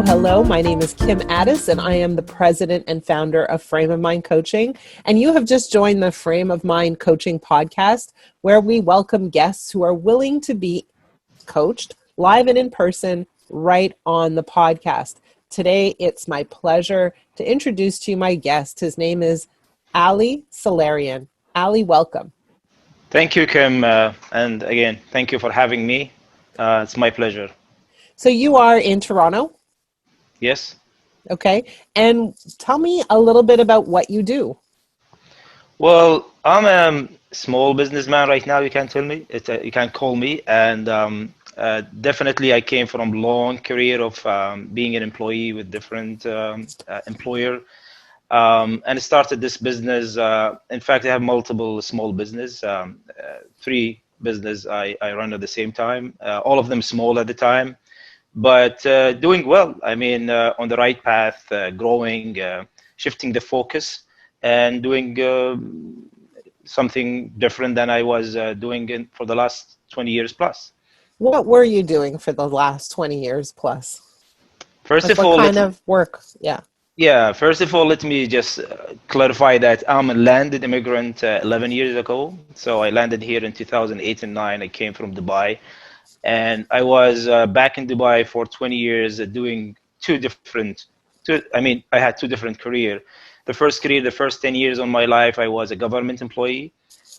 Hello. My name is Kim Addis, and I am the president and founder of Frame of Mind Coaching. And you have just joined the Frame of Mind Coaching podcast, where we welcome guests who are willing to be coached live and in person right on the podcast. Today, it's my pleasure to introduce to you my guest. His name is Ali Salarian. Ali, welcome. Thank you, Kim. And again, thank you for having me. It's my pleasure. So you are in Toronto? Yes. Okay. And tell me a little bit about what you do. Well, I'm a small businessman right now, you can tell me. You can call me. And definitely I came from a long career of being an employee with different employer. And started this business. In fact, I have multiple small business, 3 business I run at the same time, all of them small at the time, but doing well. I mean, on the right path, growing, shifting the focus, and doing something different than I was doing for the last 20 years plus. What were you doing for the last 20 years plus? First Like of all, what kind of work? Yeah, first of all, let me just clarify that I'm a landed immigrant 11 years ago. So I landed here in 2008 and 9. I came from Dubai, and I was back in Dubai for 20 years doing I had 2 different career. The first 10 years of my life, I was a government employee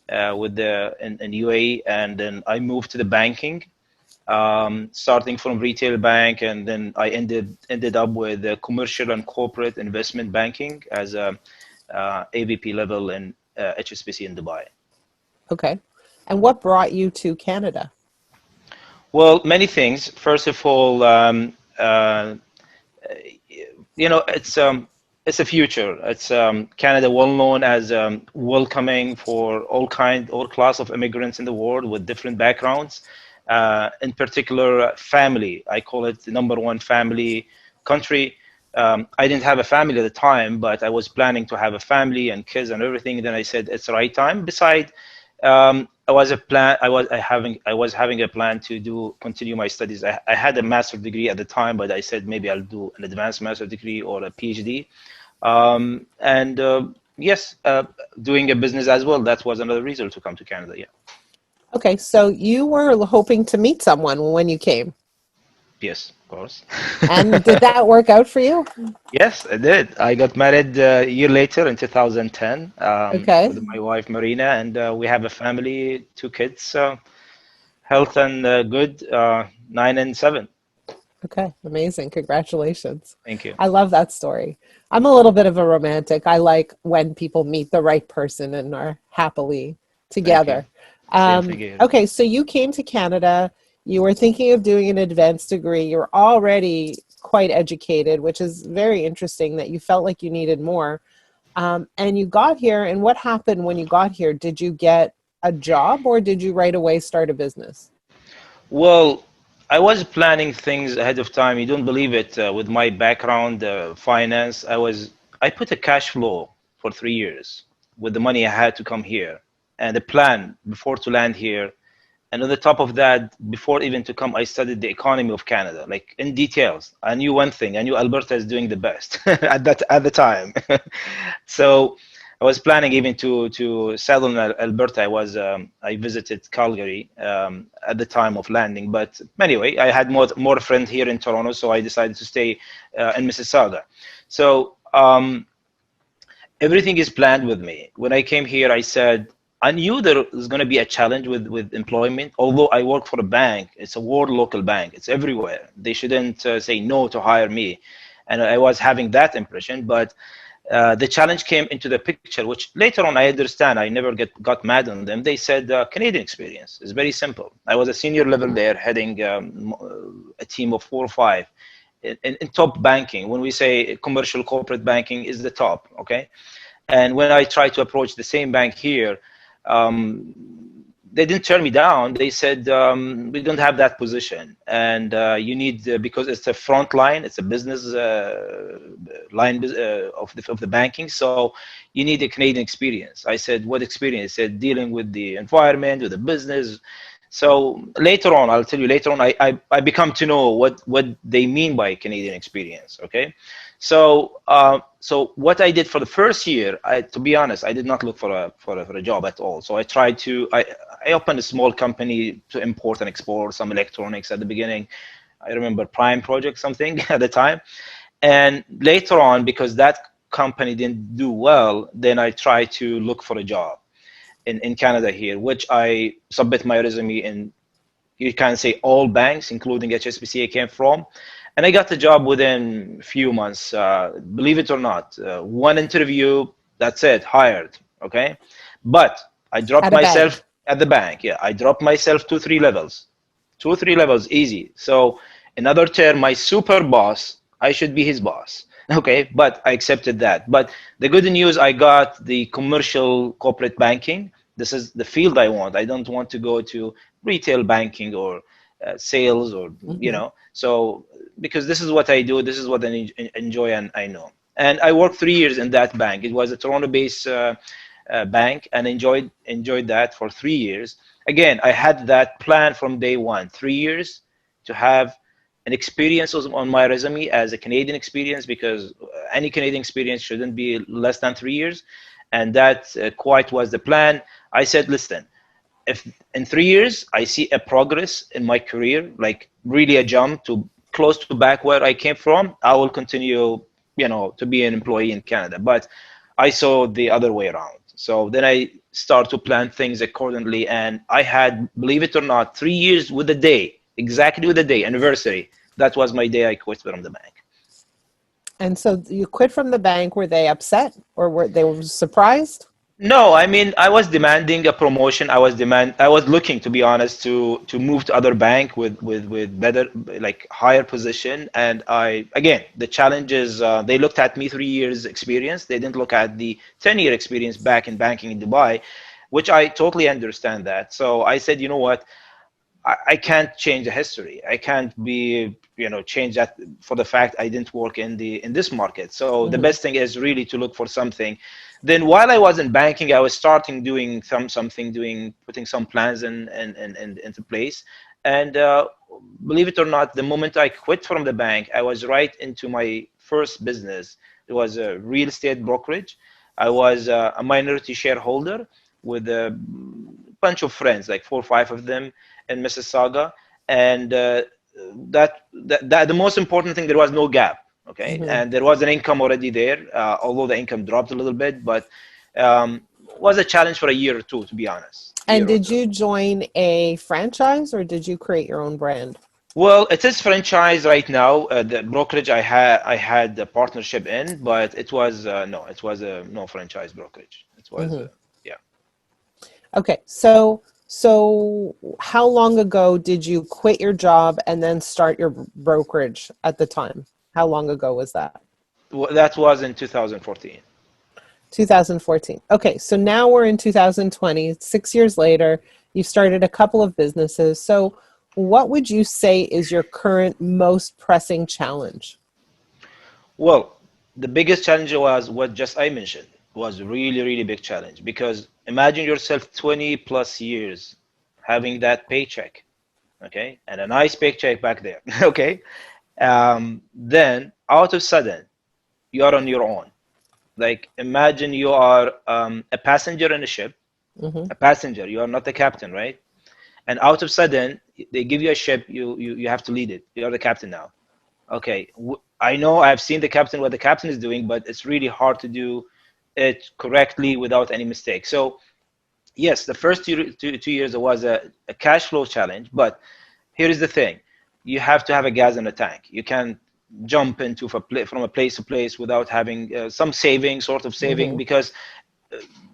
in UAE, and then I moved to the banking. Starting from retail bank, and then I ended up with commercial and corporate investment banking as a AVP level in HSBC in Dubai. Okay. And what brought you to Canada? Well, many things. First of all, it's a future. It's Canada, well known as welcoming for all class of immigrants in the world with different backgrounds. In particular, family. I call it the number 1 family country. I didn't have a family at the time, but I was planning to have a family and kids and everything. Then I said it's the right time. Besides, I was having a plan to continue my studies. I had a master's degree at the time, but I said maybe I'll do an advanced master's degree or a PhD. Yes, doing a business as well. That was another reason to come to Canada. Yeah. Okay, so you were hoping to meet someone when you came. Yes, of course. And did that work out for you? Yes, I did. I got married a year later in 2010 Okay. with my wife, Marina, and we have a family, 2 kids, health and good, 9 and 7. Okay, amazing. Congratulations. Thank you. I love that story. I'm a little bit of a romantic. I like when people meet the right person and are happily together. Same thing here. Okay, so you came to Canada. You were thinking of doing an advanced degree. You're already quite educated, which is very interesting that you felt like you needed more. And you got here, and what happened when you got here? Did you get a job, or did you right away start a business? Well, I was planning things ahead of time. You don't believe it. With my background, finance, I put a cash flow for 3 years with the money I had to come here, and a plan before to land here. And on the top of that, before even to come, I studied the economy of Canada, like in details. I knew one thing. I knew Alberta is doing the best at the time. So I was planning even to settle in Alberta. I visited Calgary at the time of landing. But anyway, I had more friends here in Toronto, so I decided to stay in Mississauga. So everything is planned with me. When I came here, I knew there was going to be a challenge with employment. Although I work for a bank, it's a world local bank. It's everywhere. They shouldn't say no to hire me. And I was having that impression. But the challenge came into the picture, which later on I understand. I never got mad on them. They said Canadian experience. It's very simple. I was a senior level there, heading a team of 4 or 5 in top banking. When we say commercial corporate banking is the top, okay? And when I tried to approach the same bank here, they didn't turn me down. They said, we don't have that position. And you need, because it's a front line, it's a business line of the banking. So you need a Canadian experience. I said, what experience? They said, dealing with the environment, with the business. So later on, I'll tell you later on, I become to know what they mean by Canadian experience. Okay, so what I did for the first year, to be honest, I did not look for a job at all. So I opened a small company to import and export some electronics at the beginning. I remember Prime Project something at the time, and later on, because that company didn't do well, then I tried to look for a job in Canada here, which I submit my resume in, you can say, all banks, including HSBC I came from. And I got the job within a few months. Believe it or not, one interview, that's it, hired. Okay. But I dropped At a myself bank. at the bank. Yeah, I dropped myself 2, 3 levels. 2, 3 levels, easy. So, in other term, my super boss, I should be his boss. Okay, but I accepted that. But the good news, I got the commercial corporate banking. This is the field I want. I don't want to go to retail banking or sales or, Hmm. so because this is what I do, this is what I enjoy and I know. And I worked 3 years in that bank. It was a Toronto-based bank, and enjoyed that for 3 years. Again, I had that plan from day one, 3 years to have an experience on my resume as a Canadian experience, because any Canadian experience shouldn't be less than 3 years. And that quite was the plan. I said, listen, if in 3 years I see a progress in my career, like really a jump to close to back where I came from, I will continue, to be an employee in Canada. But I saw the other way around. So then I start to plan things accordingly. And I had, believe it or not, 3 years with the day, exactly with the day, anniversary. That was my day I quit from the bank. And so you quit from the bank. Were they upset or were they surprised? No, I mean, I was demanding a promotion. I was looking, to be honest, to move to other bank with better, like higher position. And again, the challenge is, they looked at me 3 years experience. They didn't look at the 10-year experience back in banking in Dubai, which I totally understand that. So I said, you know what? I can't change the history. I can't be, change that for the fact I didn't work in this market. So the Hmm. best thing is really to look for something. Then while I was in banking, I was starting doing putting some plans into place. And believe it or not, the moment I quit from the bank, I was right into my first business. It was a real estate brokerage. I was a minority shareholder with a bunch of friends, like 4 or 5 of them in Mississauga. And that the most important thing, there was no gap. Okay, Hmm. and there was an income already there, although the income dropped a little bit, but was a challenge for a year or two, to be honest, And year or did two. you join a franchise or did you create your own brand? Well, it is franchise right now. The brokerage I had a partnership in, but it was no, it was a no franchise brokerage. It was Hmm. yeah. Okay, so how long ago did you quit your job and then start your brokerage at the time? How long ago was that? That was in 2014. 2014. Okay, so now we're in 2020, 6 years later. You've started a couple of businesses. So, what would you say is your current most pressing challenge? Well, the biggest challenge was what just I mentioned, was really, really big challenge, because imagine yourself 20 plus years having that paycheck, okay, and a nice paycheck back there, okay. Then out of sudden you are on your own. Like imagine you are a passenger in a ship, Hmm. a passenger. You are not the captain, right? And out of sudden they give you a ship. You have to lead it. You are the captain now. Okay, I know I've seen the captain what the captain is doing, but it's really hard to do it correctly without any mistake. So yes, the first 2 years was a cash flow challenge, but here is the thing: you have to have a gas in the tank. You can jump into from a place to place without having some saving, sort of saving, Hmm. because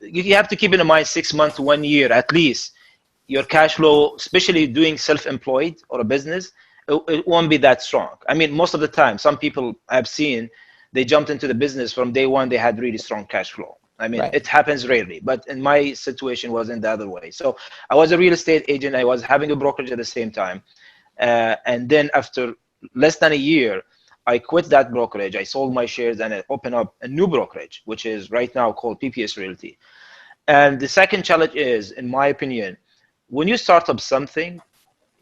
you have to keep in mind 6 months to 1 year at least your cash flow, especially doing self-employed or a business, it won't be that strong. I mean, most of the time, some people I've seen, they jumped into the business from day one, they had really strong cash flow. I mean, Right. it happens rarely, but in my situation was in the other way. So I was a real estate agent. I was having a brokerage at the same time. And then after less than a year, I quit that brokerage. I sold my shares and I opened up a new brokerage, which is right now called PPS Realty. And the second challenge is, in my opinion, when you start up something,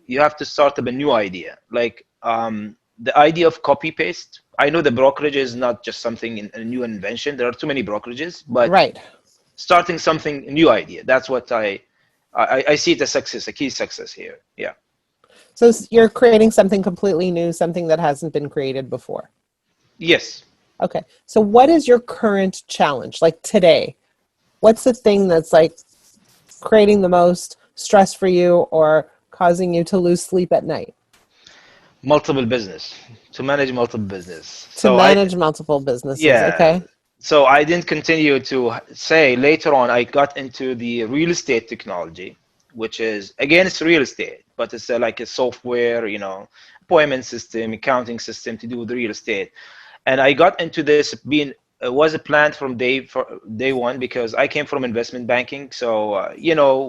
you have to start up a new idea. Like the idea of copy paste. I know the brokerage is not just something a new invention. There are too many brokerages, but Right. starting something new idea. That's what I see it as success, a key success here. Yeah. So you're creating something completely new, something that hasn't been created before. Yes. Okay. So what is your current challenge? Like today, what's the thing that's like creating the most stress for you or causing you to lose sleep at night? Multiple business, to manage multiple business. To So manage multiple businesses. yeah. Okay. So I didn't continue to say later on. I got into the real estate technology, which is again it's real estate, but it's like a software, appointment system, accounting system to do with real estate. And I got into this being was a plan from day one because I came from investment banking. So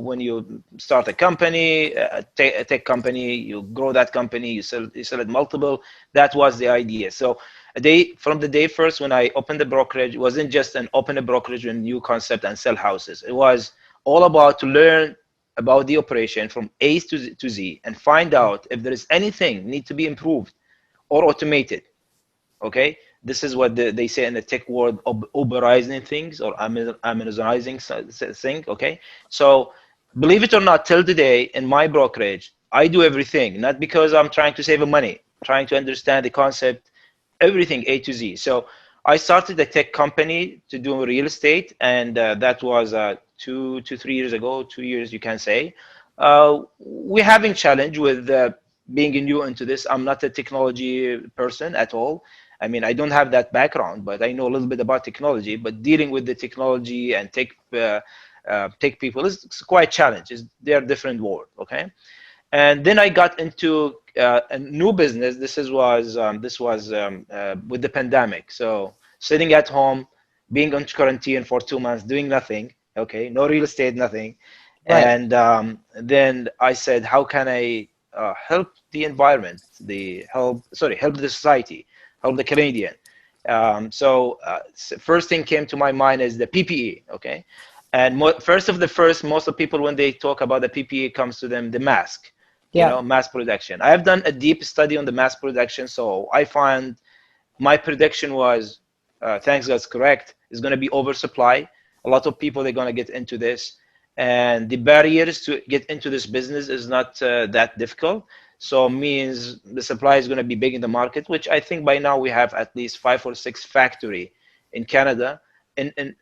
when you start a company, a tech company, you grow that company, you sell it multiple. That was the idea. So from the day first when I opened the brokerage, it wasn't just an open a brokerage with a new concept and sell houses. It was all about to learn about the operation from A to Z and find out if there is anything need to be improved or automated. Okay, this is what they say in the tech world, Uberizing things or Amazonizing thing. Okay, so believe it or not, till today in my brokerage, I do everything, not because I'm trying to save money, trying to understand the concept, everything A to Z. So I started a tech company to do real estate, and that was 2 to 3 years ago, 2 years you can say. We're having challenge with being new into this. I'm not a technology person at all. I mean, I don't have that background, but I know a little bit about technology. But dealing with the technology and tech people is quite challenging. They're different world, okay? And then I got into a new business. This was with the pandemic. So sitting at home, being on quarantine for 2 months, doing nothing. Okay, no real estate, nothing. Right. And then I said, how can I help the environment, help the society, help the Canadian. First thing came to my mind is the PPE. Okay, and most of people when they talk about the PPE comes to them the mask, Yeah. mass production. I have done a deep study on the mass production, so I find my prediction was, thanks God's correct, is going to be oversupply. A lot of people are going to get into this, and the barriers to get into this business is not that difficult. So means the supply is going to be big in the market, which I think by now we have at least 5 or 6 factory in Canada, and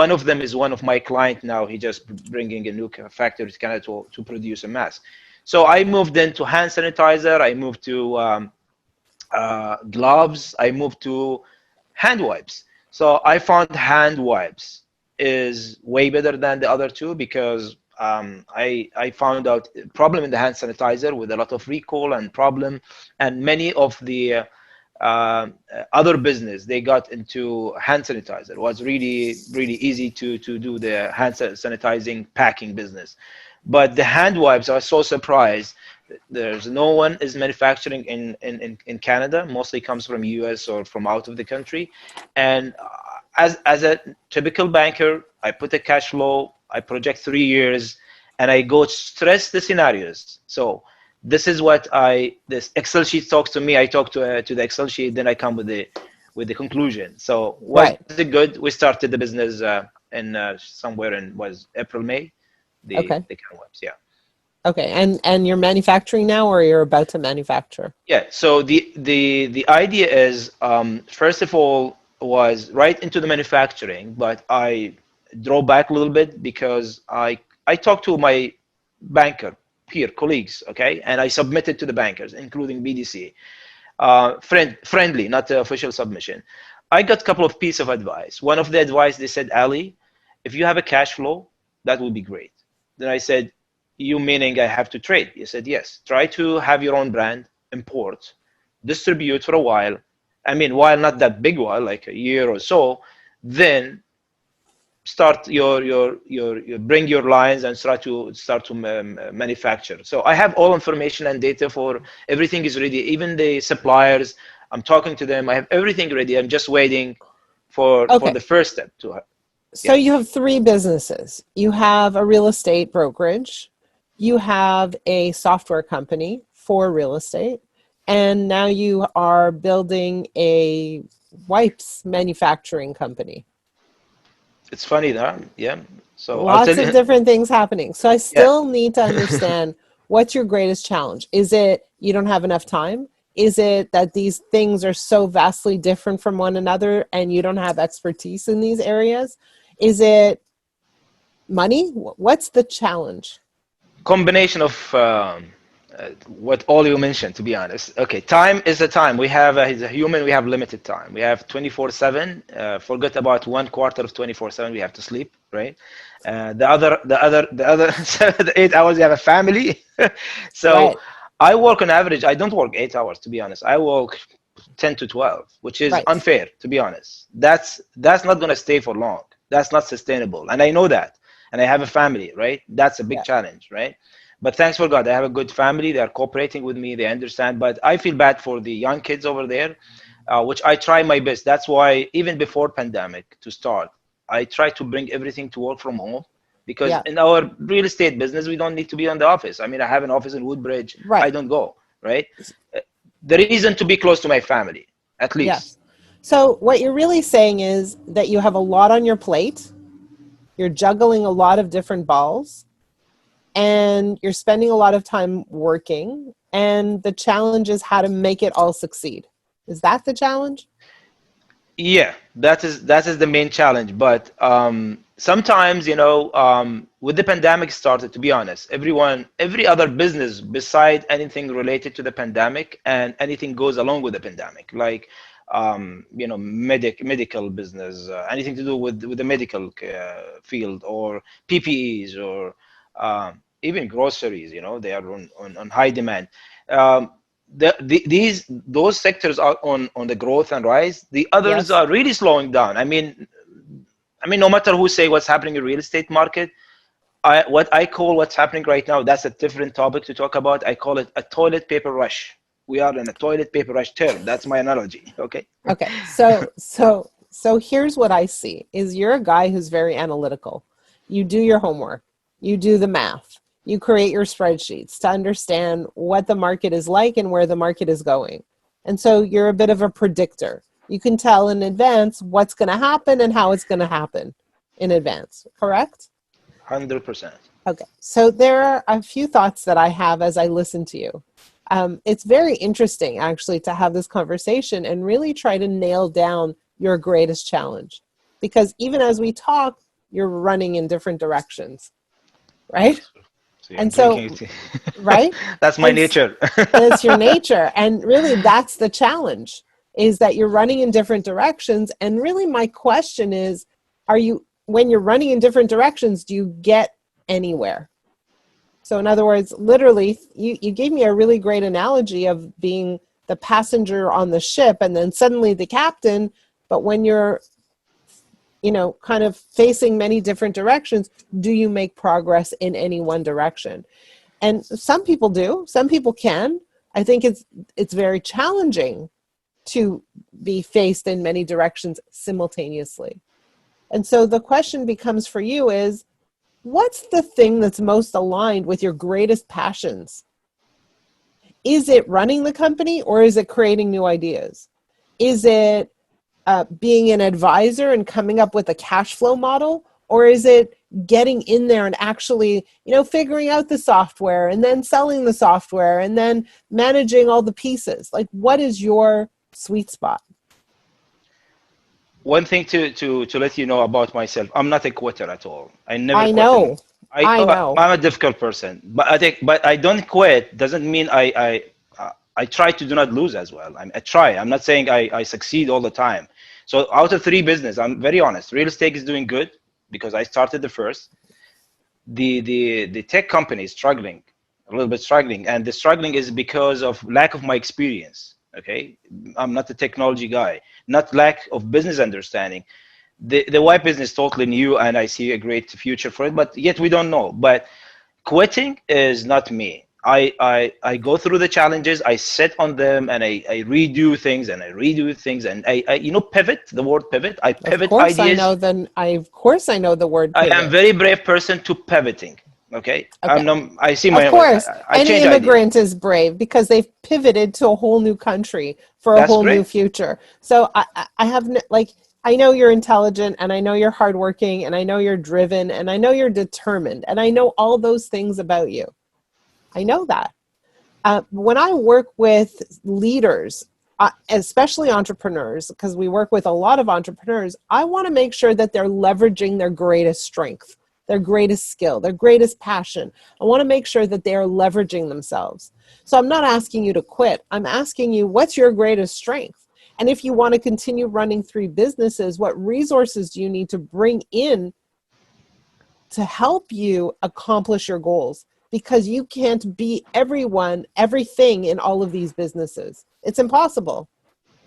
one of them is one of my client now. He just bringing a new factory to Canada to produce a mask. So I moved into hand sanitizer. I moved to gloves. I moved to hand wipes. So I found hand wipes is way better than the other two because I found out problem in the hand sanitizer with a lot of recall and problem, and many of the other business they got into hand sanitizer. It was really easy to do the hand sanitizing packing business, but the hand wipes, I was so surprised. There's no one is manufacturing in Canada. Mostly comes from US or from out of the country. And as a typical banker, I put a cash flow, I project 3 years, and I go stress the scenarios. So this is what this Excel sheet talks to me. I talk to the Excel sheet, then I come with the conclusion. So was Right. it good? We started the business in somewhere in was April, May, Okay. the can webs, yeah. Okay. And you're manufacturing now or you're about to manufacture? Yeah, so the idea is first of all was right into the manufacturing, but I draw back a little bit because I talked to my banker peer colleagues, okay, and I submitted to the bankers, including BDC, friendly, not the official submission. I got a couple of pieces of advice. One of the advice they said, Ali, if you have a cash flow, that would be great. Then I said, you meaning I have to trade? He said, yes. Try to have your own brand, import, distribute for a while. I mean, while not that big while, like a year or so, then start your bring your lines and start to manufacture. So I have all information and data for everything is ready. Even the suppliers, I'm talking to them. I have everything ready. I'm just waiting for Okay. the first step to So yeah. you have three businesses. You have a real estate brokerage. you have a software company for real estate, and now you are building a wipes manufacturing company. It's funny, huh? Yeah. So I'll tell Lots of you. different things happening. So I Yeah. still need to understand, what's your greatest challenge? Is it you don't have enough time? Is it that these things are so vastly different from one another and you don't have expertise in these areas? Is it money? What's the challenge? Combination of what all you mentioned, to be honest. Okay, time is the time. We have, as a human, we have limited time. We have 24/7. Forget about one quarter of 24/7. We have to sleep, right? The other the 8 hours, you have a family. So Right, I work on average. I don't work 8 hours, to be honest. I work 10 to 12, which is right. unfair, to be honest. That's not going to stay for long. That's not sustainable, and I know that. And I have a family, right? That's a big Yeah. challenge, right? But thanks for God, I have a good family. They are cooperating with me. They understand. But I feel bad for the young kids over there, which I try my best. That's why even before pandemic to start, I try to bring everything to work from home, because Yeah. in our real estate business, we don't need to be on the office. I mean, I have an office in Woodbridge. I Right. don't go, right? Uh, The reason to be close to my family, at least. Yes. So what you're really saying is that you have a lot on your plate. You're juggling a lot of different balls, and you're spending a lot of time working, and the challenge is how to make it all succeed. Is that the challenge? Yeah, that is the main challenge. But sometimes, with the pandemic started, to be honest, every other business beside anything related to the pandemic and anything goes along with the pandemic, like medical business, anything to do with the medical field, or PPEs, or even groceries. They are on high demand. Um, those sectors are on the growth and rise. The others Yes. are really slowing down. I mean, no matter who say what's happening in real estate market, what I call what's happening right now, that's a different topic to talk about. I call it a toilet paper rush. We are in a toilet paper rush term. That's my analogy. Okay. Okay. So here's what I see is you're a guy who's very analytical. You do your homework. You do the math. You create your spreadsheets to understand what the market is like and where the market is going. And so you're a bit of a predictor. You can tell in advance what's going to happen and how it's going to happen in advance, correct? 100%. Okay, so there are a few thoughts that I have as I listen to you. It's very interesting, actually, to have this conversation and really try to nail down your greatest challenge. Because even as we talk, you're running in different directions, right? See, I'm And drinking so, it. right? That's my And nature. it's your nature. And really, that's the challenge, is that you're running in different directions. And really, my question is, when you're running in different directions, do you get anywhere? So in other words, literally, you gave me a really great analogy of being the passenger on the ship and then suddenly the captain. But when you're, kind of facing many different directions, do you make progress in any one direction? And some people do, some people can. I think it's very challenging to be faced in many directions simultaneously. And so the question becomes for you is, what's the thing that's most aligned with your greatest passions? Is it running the company, or is it creating new ideas? Is it being an advisor and coming up with a cash flow model? Or is it getting in there and actually, figuring out the software and then selling the software and then managing all the pieces? Like, what is your sweet spot? One thing to let you know about myself, I'm not a quitter at all. I never I quit. And know. I know. I'm a difficult person, but I don't quit. Doesn't mean I try to do not lose as well. I try. I'm not saying I succeed all the time. So out of three business, I'm very honest. Real estate is doing good because I started the first. The tech company is struggling, a little bit struggling, and the struggling is because of lack of my experience. Okay, I'm not a technology guy, not lack of business understanding. The white business totally new, and I see a great future for it, but yet we don't know. But quitting is not me. I go through the challenges, I sit on them, and I redo things and I redo things, and I pivot, the word pivot. I Of pivot course I ideas. know. Then I of course I know the word I am pivot. very brave person to pivoting. Okay, Okay. I see Of my course, I any change idea. immigrant is brave because they've pivoted to a whole new country for a That's whole new great. future. So I have like, I know you're intelligent and I know you're hardworking and I know you're driven and I know you're determined and I know all those things about you. I know that. When I work with leaders, especially entrepreneurs, because we work with a lot of entrepreneurs, I want to make sure that they're leveraging their greatest strength, their greatest skill, their greatest passion. I want to make sure that they are leveraging themselves. So I'm not asking you to quit. I'm asking you, what's your greatest strength? And if you want to continue running 3 businesses, what resources do you need to bring in to help you accomplish your goals? Because you can't be everyone, everything in all of these businesses. It's impossible.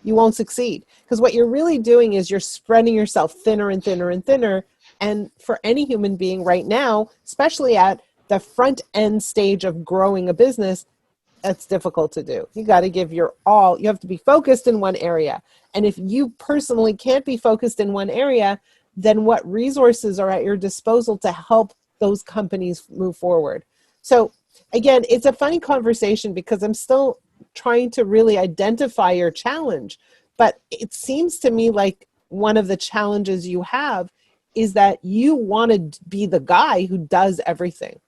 You won't succeed. Because what you're really doing is you're spreading yourself thinner and thinner and thinner. And for any human being right now, especially at the front end stage of growing a business, that's difficult to do. You got to give your all. You have to be focused in one area. And if you personally can't be focused in one area, then what resources are at your disposal to help those companies move forward? So again, it's a funny conversation because I'm still trying to really identify your challenge. But it seems to me like one of the challenges you have is that you want to be the guy who does everything.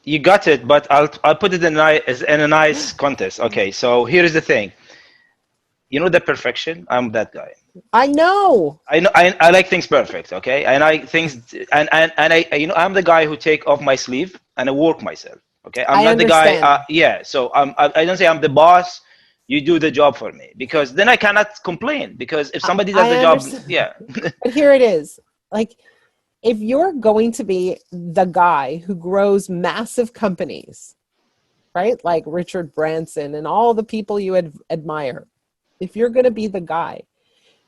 You got it, but I'll put it in a nice context. Okay, so here's the thing. You know the perfection? I'm that guy. I know. I know I like things perfect, okay? And I things and I I'm the guy who take off my sleeve and I work myself. Okay? I'm I not the guy understand. yeah, so I don't say I'm the boss, you do the job for me because then I cannot complain because if somebody does I the job, understand. yeah. But here it is. Like, if you're going to be the guy who grows massive companies, right? Like Richard Branson and all the people you admire, if you're going to be the guy,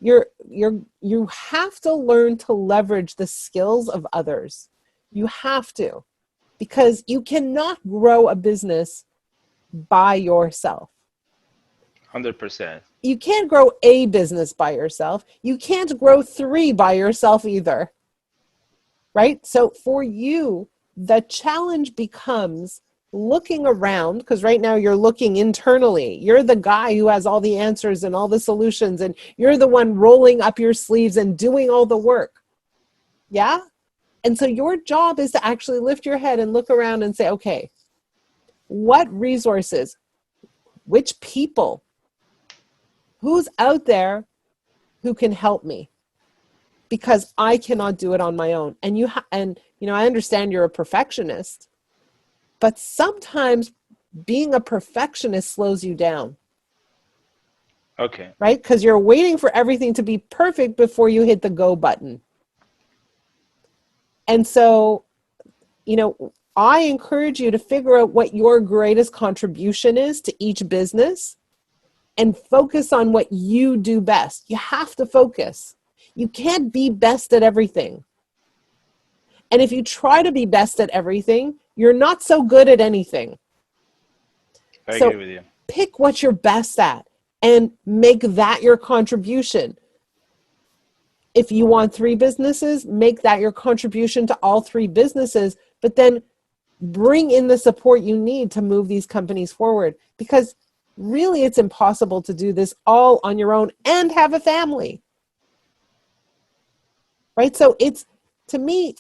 you have to learn to leverage the skills of others. You have to, because you cannot grow a business by yourself. 100%. You can't grow a business by yourself. You can't grow 3 by yourself either. Right? So for you, the challenge becomes looking around, because right now you're looking internally. You're the guy who has all the answers and all the solutions, and you're the one rolling up your sleeves and doing all the work. Yeah? And so your job is to actually lift your head and look around and say, okay, what resources, which people, who's out there who can help me? Because I cannot do it on my own. And I understand you're a perfectionist, but sometimes being a perfectionist slows you down. Okay. Right? Because you're waiting for everything to be perfect before you hit the go button. And so, I encourage you to figure out what your greatest contribution is to each business and focus on what you do best. You have to focus. You can't be best at everything. And if you try to be best at everything, you're not so good at anything. I agree So with you. pick what you're best at and make that your contribution. If you want 3 businesses, make that your contribution to all 3 businesses, but then bring in the support you need to move these companies forward, because really it's impossible to do this all on your own and have a family. Right? So to me,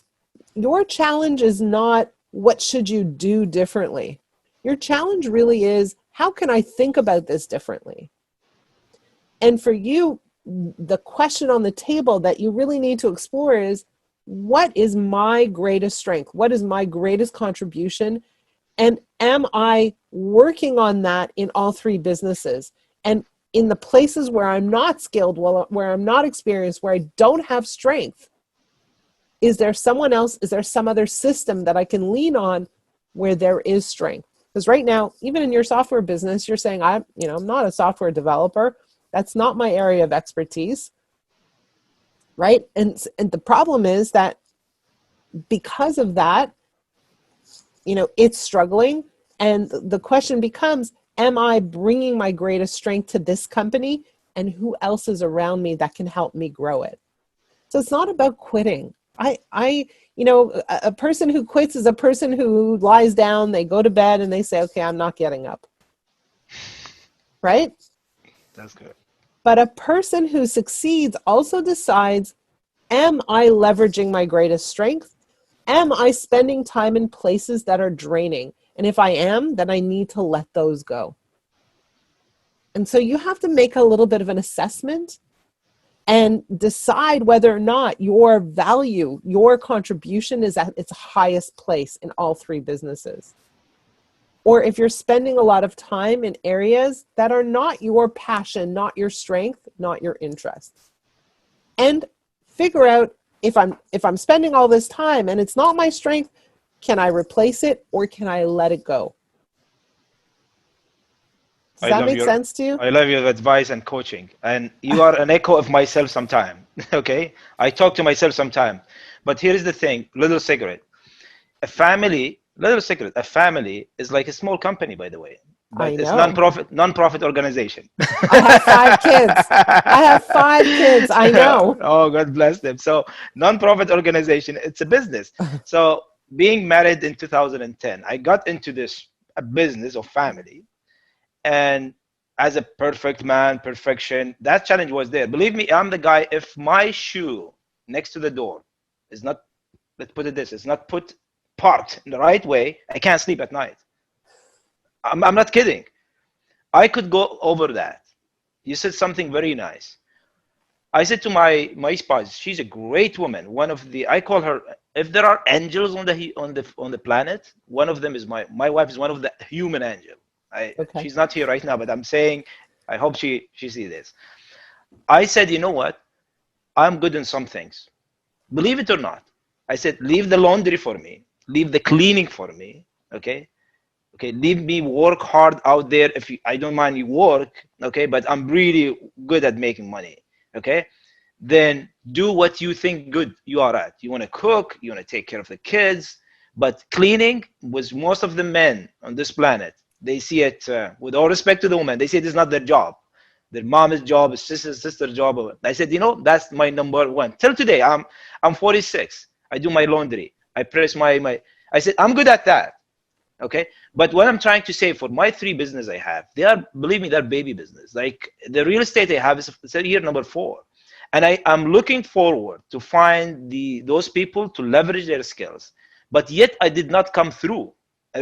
your challenge is not what should you do differently. Your challenge really is, how can I think about this differently? And for you, the question on the table that you really need to explore is, what is my greatest strength? What is my greatest contribution? And am I working on that in all 3 businesses? And in the places where I'm not skilled, where I'm not experienced, where I don't have strength, is there someone else? Is there some other system that I can lean on where there is strength? Because right now, even in your software business, you're saying, I'm not a software developer. That's not my area of expertise. Right? And the problem is that because of that, it's struggling. And the question becomes, am I bringing my greatest strength to this company? And who else is around me that can help me grow it? So it's not about quitting. A person who quits is a person who lies down, they go to bed and they say, okay, I'm not getting up. Right? That's good. But a person who succeeds also decides, am I leveraging my greatest strength? Am I spending time in places that are draining? And if I am, then I need to let those go. And so you have to make a little bit of an assessment and decide whether or not your value, your contribution is at its highest place in all three businesses. Or if you're spending a lot of time in areas that are not your passion, not your strength, not your interest. And figure out, if I'm spending all this time and it's not my strength, can I replace it or can I let it go? Does that make sense to you? I love your advice and coaching, and you are an echo of myself sometime. Okay, I talk to myself sometime, but here is the thing: little secret. Little secret. A family is like a small company, by the way, but I it's know. non-profit organization. I have 5 kids. I have 5 kids. I know. Oh, God bless them. So non-profit organization, it's a business. So being married in 2010, I got into this a business of family. And as a perfect man, perfection, that challenge was there. Believe me, I'm the guy, if my shoe next to the door is not, let's put it this, it's not put parked in the right way, I can't sleep at night. I'm not kidding. I could go over that. You said something very nice. I said to my spouse, she's a great woman. One of the, I call her, if there are angels on the planet, one of them is my wife is one of the human angel. Okay. She's not here right now, but I'm saying, I hope she sees this. I said, you know what? I'm good in some things. Believe it or not. I said, leave the laundry for me. Leave the cleaning for me. Okay. Okay. Leave me work hard out there. I don't mind you work. Okay. But I'm really good at making money. Okay. Then do what you think good you are at. You want to cook. You want to take care of the kids. But cleaning was most of the men on this planet. They see it, with all respect to the woman, they say it is not their job. Their mom's job, sister's job. I said, that's my number one. Till today, I'm 46. I do my laundry. I press my. I said, I'm good at that. Okay. But what I'm trying to say, for my 3 business I have, believe me, they're baby business. Like the real estate I have is year number 4. And I'm looking forward to find those people to leverage their skills. But yet I did not come through.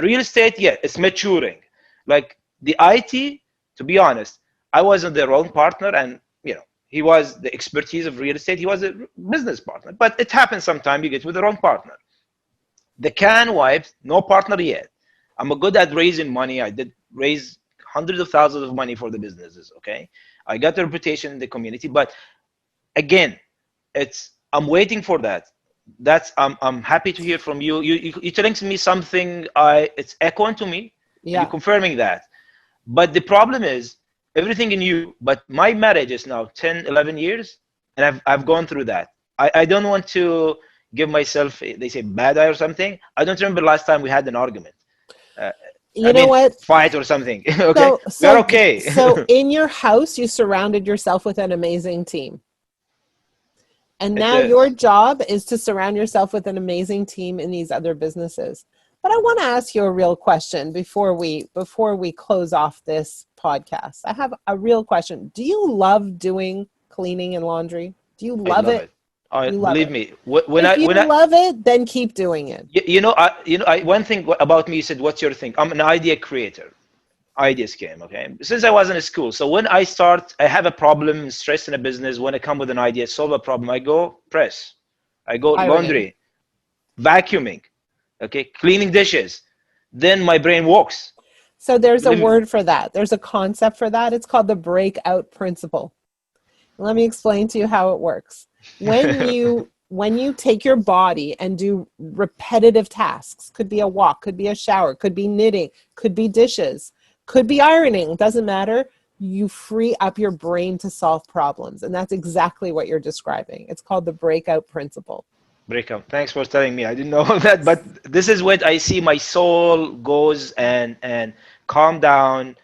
Real estate, yeah, it's maturing. Like the IT, to be honest, I wasn't the wrong partner, and he was the expertise of real estate. He was a business partner, but it happens sometimes you get with the wrong partner. The can wives, no partner yet. I'm good at raising money. I did raise hundreds of thousands of money for the businesses. Okay, I got a reputation in the community, but again, I'm waiting for that. I'm happy to hear from you. You're telling me something. It's echoing to me. Yeah. You're confirming that. But the problem is everything in you. But my marriage is now 10, 11 years, and I've gone through that. I don't want to give myself, they say, bad eye or something. I don't remember last time we had an argument. What? Fight or something. Okay, we're okay. So in your house, you surrounded yourself with an amazing team. And now your job is to surround yourself with an amazing team in these other businesses. But I want to ask you a real question before we close off this podcast. I have a real question. Do you love doing cleaning and laundry? Do you love it? Believe me. If you love it, then keep doing it. One thing about me, you said, what's your thing? I'm an idea creator. Ideas came, okay? Since I was in school. So when I have a problem, stress in a business, when I come with an idea, solve a problem, I go press. I go laundry, vacuuming, okay, cleaning dishes. Then my brain works. So there's a word for that. There's a concept for that. It's called the breakout principle. Let me explain to you how it works. When you take your body and do repetitive tasks, could be a walk, could be a shower, could be knitting, could be dishes, could be ironing, doesn't matter. You free up your brain to solve problems. And that's exactly what you're describing. It's called the breakout principle. Breakout. Thanks for telling me. I didn't know that, but this is what I see. My soul goes and calm down.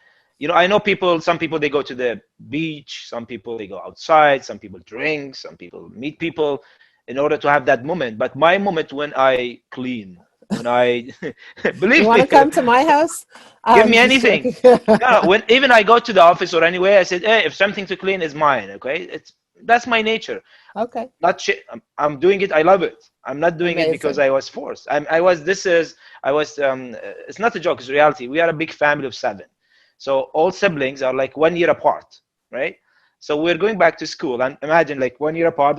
I know some people, they go to the beach. Some people, they go outside. Some people drink. Some people meet people. in order to have that moment. But my moment when I clean, when I You believe want me, to come to my house? give me Just anything. joking. No, when even I go to the office or anywhere, I said, hey, if something to clean is mine, okay? That's my nature. Okay, Not shit. I'm doing it. I love it. I'm not doing it because amazing. I was forced. I was. This is. I was. It's not a joke. It's reality. We are a big family of 7, so all siblings are like 1 year apart, right? So we're going back to school, and imagine like 1 year apart.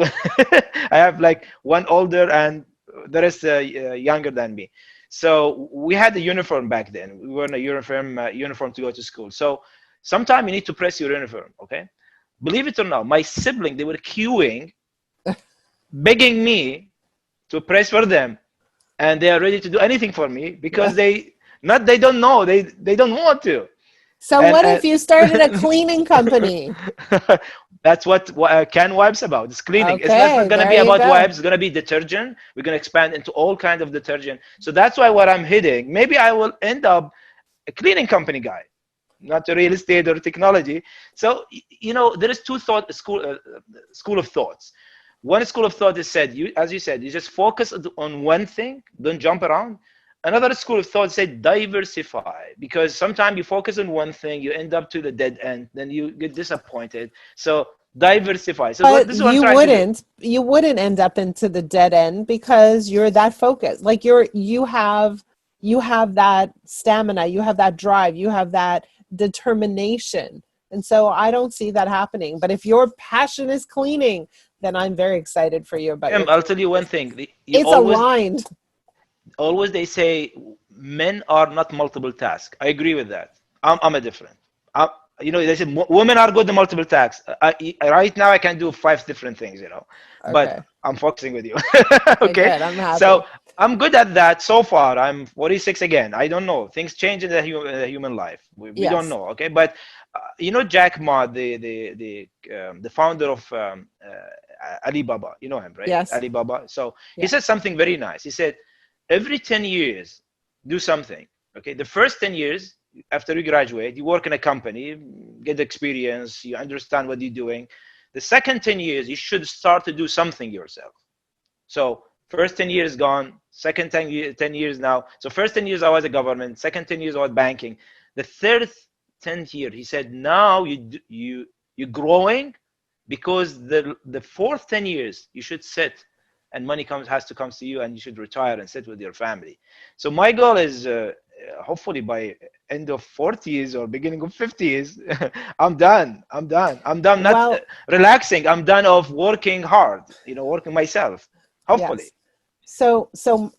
I have like one older and the rest younger than me. So we had a uniform back then. We were in a uniform to go to school. So sometime you need to press your uniform, okay? Believe it or not, my sibling, they were queuing, begging me to press for them, and they are ready to do anything for me because they don't know, they don't want to. So And what if you started a cleaning company? that's what can wipes about. It's cleaning. It's not Okay, going to there be you about go. wipes. It's going to be detergent. We're going to expand into all kinds of detergent. So that's why what I'm hitting, maybe I will end up a cleaning company guy, not a real estate or technology. So there is two school of thoughts. One school of thought is said, as you said, you just focus on one thing, don't jump around. Another school of thought said diversify, because sometimes you focus on one thing, you end up to the dead end, then you get disappointed. So diversify. So But this is what I'm trying to do. you wouldn't end up into the dead end because you're that focused. Like you have that stamina, you have that drive, you have that determination. And so I don't see that happening. But if your passion is cleaning, then I'm very excited for you about your I'll cleaning tell you one business. thing. You It's aligned. always they say men are not multiple tasks. I agree with that. I'm a different. I'm, they say women are good at multiple tasks. Right now I can do 5 different things, but Okay. I'm focusing with you. Okay, Okay, good. I'm so happy. I'm good at that so far. I'm 46 again. I don't know. Things change in the human life. We don't Yes. know. Okay, but Jack Ma, the founder of Alibaba. You know him, right? Yes. Alibaba. So he Yeah. said something very nice. He said, every 10 years, do something. Okay, the first 10 years after you graduate, you work in a company, get experience, you understand what you're doing. The second 10 years, you should start to do something yourself. So first 10 years gone, second 10 years now. So first 10 years I was a government, second 10 years I was banking. The third 10th year, he said, now you're growing, because the fourth 10 years you should sit, and money has to come to you, and you should retire and sit with your family. So my goal is hopefully by end of 40s or beginning of 50s, I'm done not Well, relaxing. I'm done of working hard, working myself, hopefully. yes. So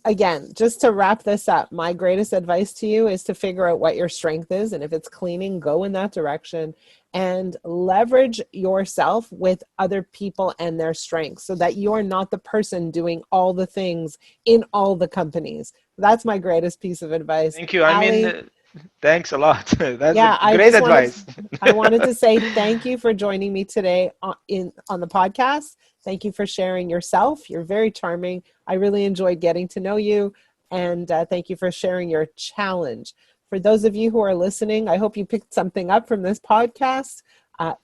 again, just to wrap this up, my greatest advice to you is to figure out what your strength is. And if it's cleaning, go in that direction and leverage yourself with other people and their strengths so that you're not the person doing all the things in all the companies. That's my greatest piece of advice. Thank you. I mean, Ali, thanks a lot. That's a yeah, great advice. I wanted to say thank you for joining me today on the podcast. Thank you for sharing yourself. You're very charming. I really enjoyed getting to know you, and thank you for sharing your challenge. For those of you who are listening, I hope you picked something up from this podcast.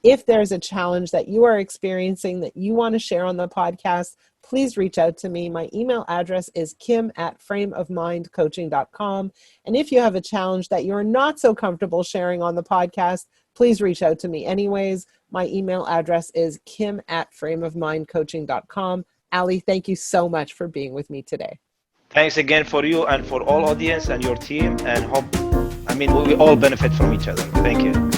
If there's a challenge that you are experiencing that you want to share on the podcast, please reach out to me. My email address is kim@frameofmindcoaching.com. And if you have a challenge that you're not so comfortable sharing on the podcast, please reach out to me anyways. My email address is kim@frameofmindcoaching.com. Ali, thank you so much for being with me today. Thanks again for you and for all audience and your team, and hope, I mean, we all benefit from each other. Thank you.